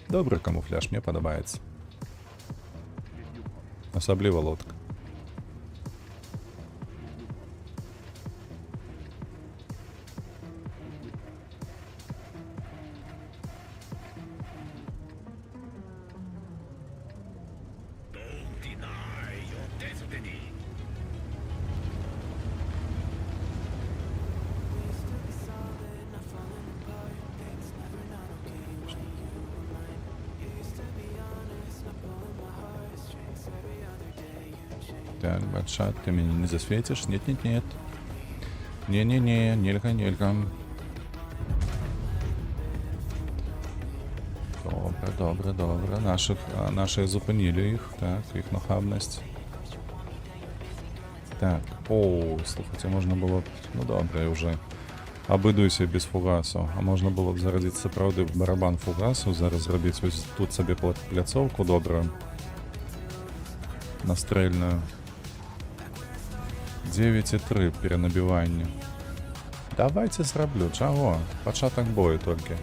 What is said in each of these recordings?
Добрый камуфляж, мне подобаецца. Асабліва лодка. Так, батшат, ты меня не засветишь? Нет. Не-не-не, нельга. Добре. Наших зупинили їх. Так, їх нахабність. Так, слухайте, можна було б... Ну добре, я вже обійдуся без фугасу. А можна було б зарадити справді барабан фугасу, зараз зробити ось тут собі пляцовку добру. Настрельную. 9,3 перенабивання. Давайте зроблю, чого? Початок бою тільки.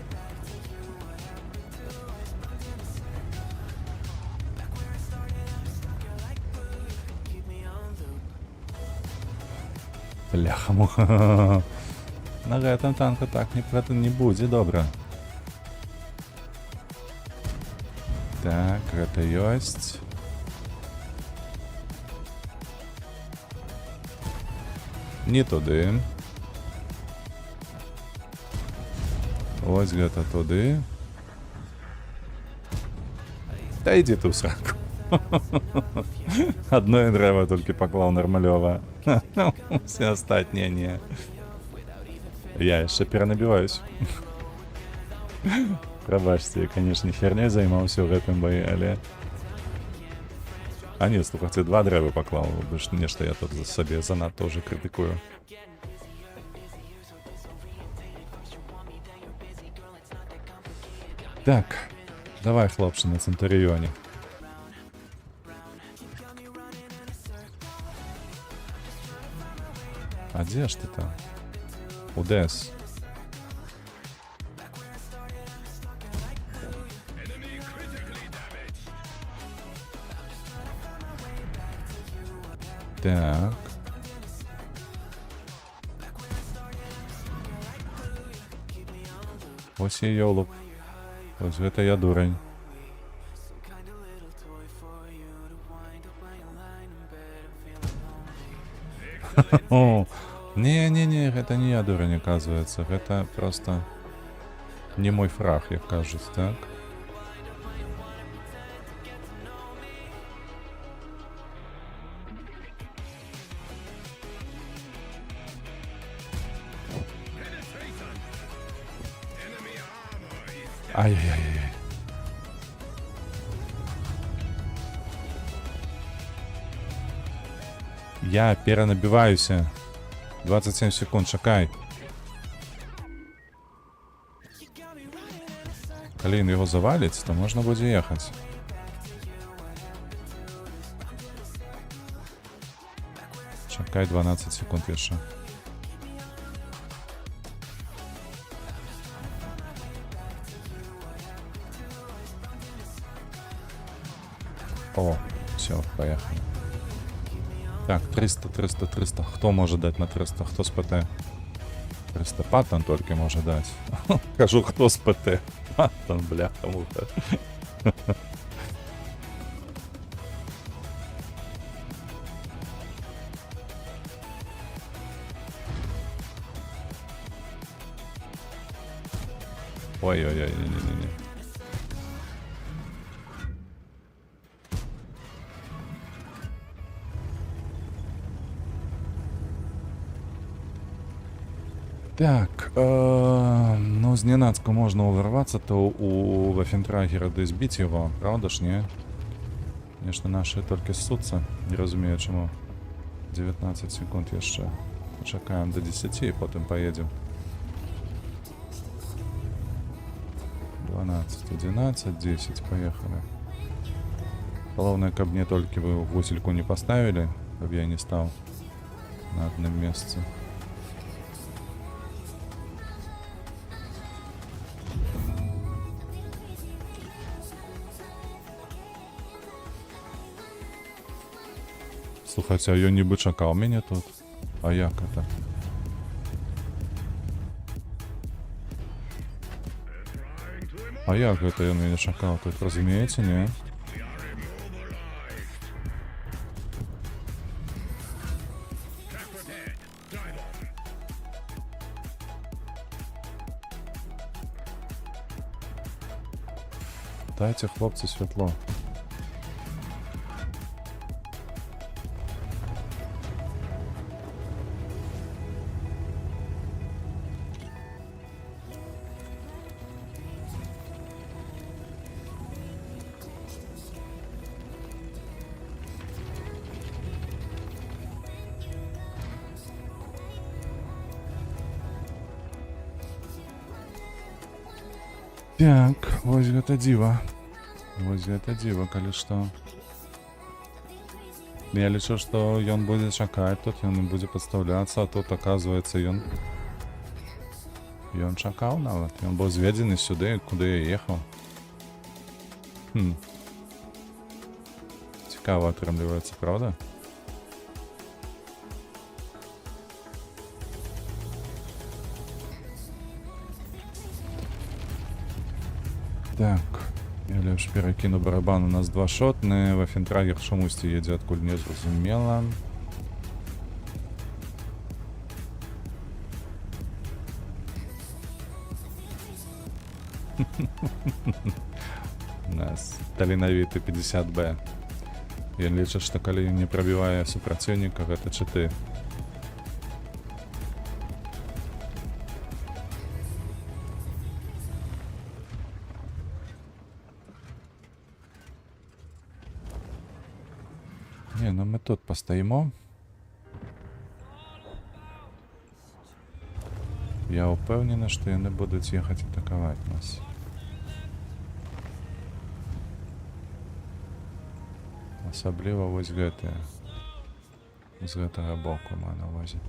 Бляха-муха. На гэтым танку так не будзе, добра. Так, гэта ёсць. Не туды. Ось гэта туды. Да иди ты в сраку. Одно древо только поклал нормалёво. Все остальные не. Я еще перенабиваюсь. Пробачьте, я, конечно, херней займался в этом бою, але... А нет, слухайте, 2 древа поклал, бо ж нешта я тут за собі занадто уже критикую. Так, давай, хлопці, на Центуріоні. А де ж ти там? Удес. Так. Ось і йолуп. Ось гэта я дурень. О, не, гэта не я дурень, оказывается. Гэта просто не мой фраг, як кажуть, так? Ай-яй-яй-яй. Я перенабиваюся. 27 секунд, чекай. Коли він його завалить, то можна буде їхати. Чекай 12 секунд ще. О, все, поехали. Так, 300. Хто може дати на 300? Хто з ПТ? 300 Паттон тільки може дати. Кажу, хто з ПТ? Паттон, бляха-муха. Ой-ой-ой, не-не-не. Так, ну, зненацка можно уворваться, то у Вафентрагера десь бить его, правда ж, не? Конечно, наши только ссутся, не разумею, чему. 19 секунд еще. Почекаем до 10 и потом поедем. 12, 11, 10, поехали. Главное, как мне только вы гусельку не поставили, чтобы я не стал на одном месте. Слухайте, а ён нібы чакаў мяне тут. А як это? А як гэта ён мяне чакаў тут, разумееце, не? Дайте, хлопцы, святло. Так, вось гэта дзіва. Вось гэта дзіва, калі што. Я лічу, што ён будзе чакаць тут, ён будзе падстаўляцца, а тут, аказваецца, ён чакаў нават. Ён быў зведзены сюды, куды я ехаў. Цікава атрымліваецца, правда? Так, я лепш перакіну барабан, у нас 2 шотны, Вафентрагер чамусьці едзе адкуль незразумела. У нас таленавіты 50Б. Ён лічыць, што калі не прабівае супраціўніка, гэта чыты. Не, ну мы тут пастаімо. Я ўпэўнены, што яны будуць ехаць атакаваць нас. Асабліва вось гэтыя. З гэтага боку маю на ўвазе.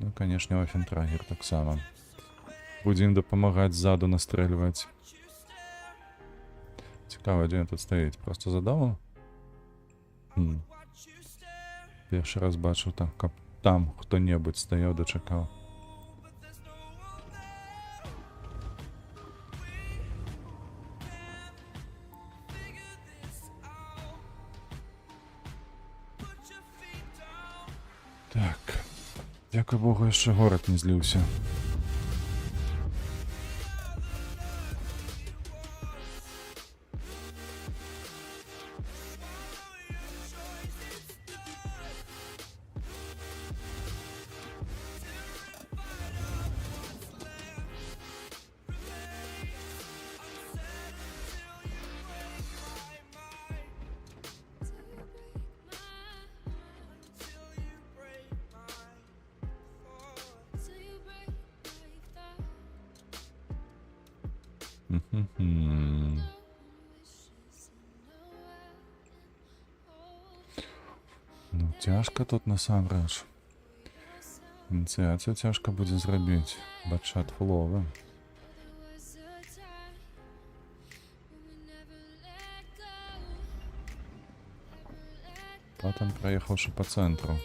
Ну, канешне, Вафентрагер таксама. Будзем дапамагаць ззаду настрэльваць. Цікава, дзе ён тут стаіць? Проста за домом? Першы раз бачу так, каб там хто-небудзь стаяў, дачакаў. Так, дзякуй Богу, яшчэ горад не зліўся. Ну, цяжка тут насамрэч. Ініцыяцыю цяжка будзе зрабіць. Батчат фуловы. Потым праехаўшы па цэнтру.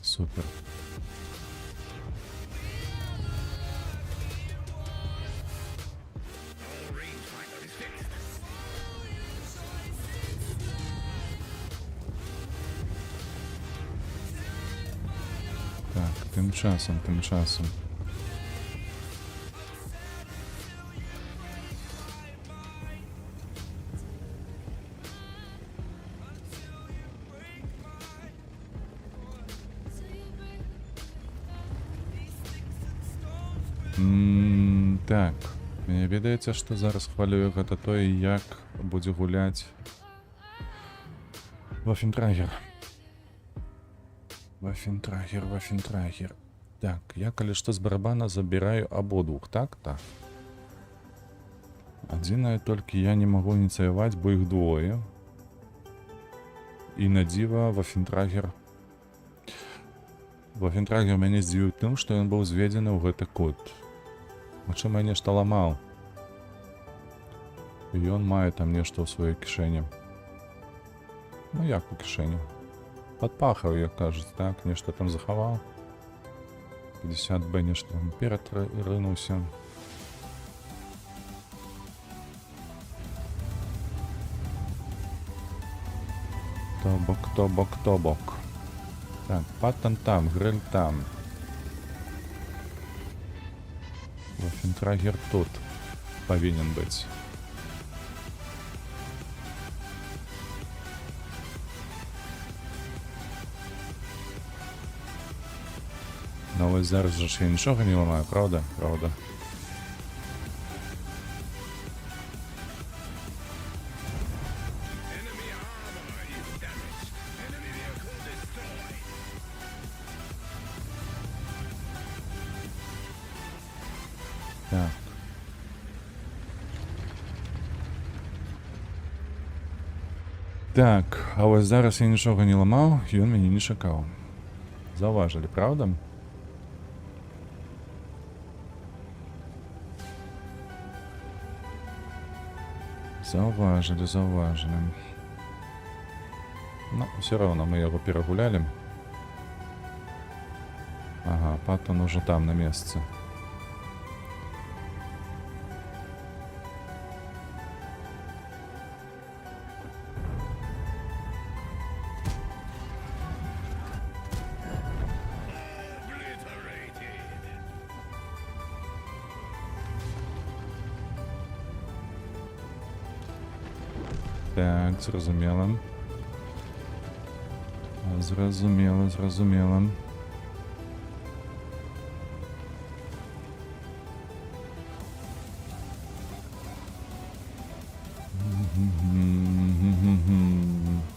Супер. Так, тим часом. Так, мне ведаеце, што зараз хвалюю, гэта тое, як будзе гуляць Вафентрагер. Вафентрагер. Так, я калі што з барабана забіраю абодвух, так? Так. Адзінае толькі я не магу ініцыяваць, бо іх двое. І на дзіва Вафентрагер Вафентрагер мяне здзівіў тым, што ён быў зведзены ў гэты кут. Магчыма, я нешта ламаў. І ён мае там нешта ў сваёй кішэні. Ну як у кішэні? Падпахаў, як кажуць, так, нешта там захаваў. 50Б нешта там ператрынуўся. То бок. Так, паттон там, гриль там. Вафентрагер тут павінен быць. Ну вось зараз жа ж я нічога не ламаю, правда? Правда. Так. Так, а вось зараз я нічога не ламаў, ён мяне не чакаў. Заўважылі, правда? Заўважылі. Ну, все равно мы яго перагулялі. Ага, паттон уже там, на месцы. Так, зразумела. Зразумела.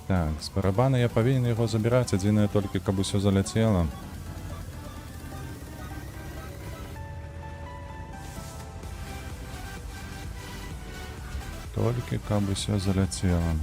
Так, з барабана я павінен яго забіраць, адзінае толькі, каб усё заляцела. Толькі каб усё заляцела.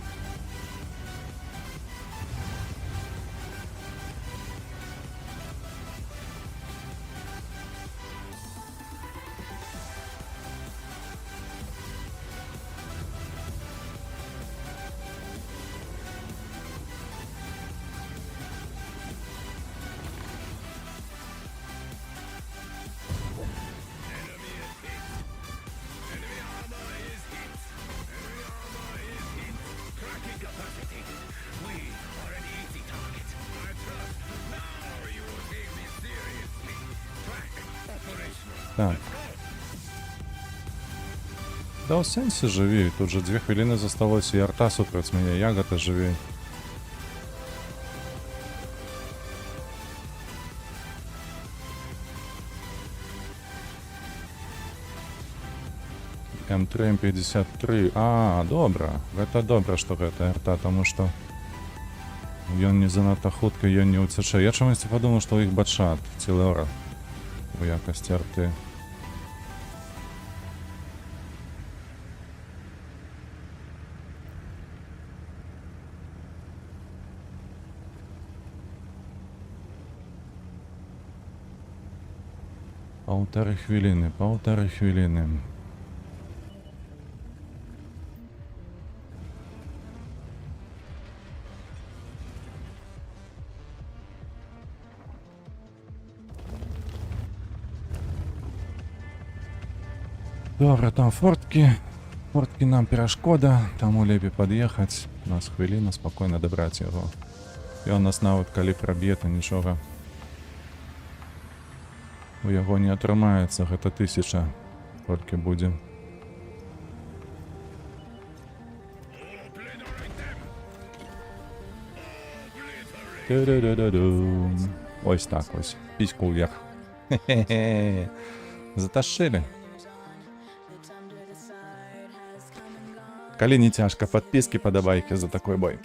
Так. Да ў сэнсе жывей, тут же 2 хвіліны засталося, і арта супраць мяне, як гэта жывей. М3, М53. А, добра. Гэта добра, што гэта арта, таму што ён не занадта хутка, ён не ўцячэ. Я чамусьці падумаў, што ў іх батшат, ці лора у якасці арты. Паўтары хвіліны. Добра, там форткі нам перашкода, таму лепей пад'ехаць. У нас хвіліна, спакойна дабраць яго. Ён нас нават калі праб'е, то нічога у яго не атрымаецца, гэта 1000 толькі будзе. Ось так ось, піську ўверх. Заташылі. Калі не цяжка, падпіскі, падабайкі за такой бой.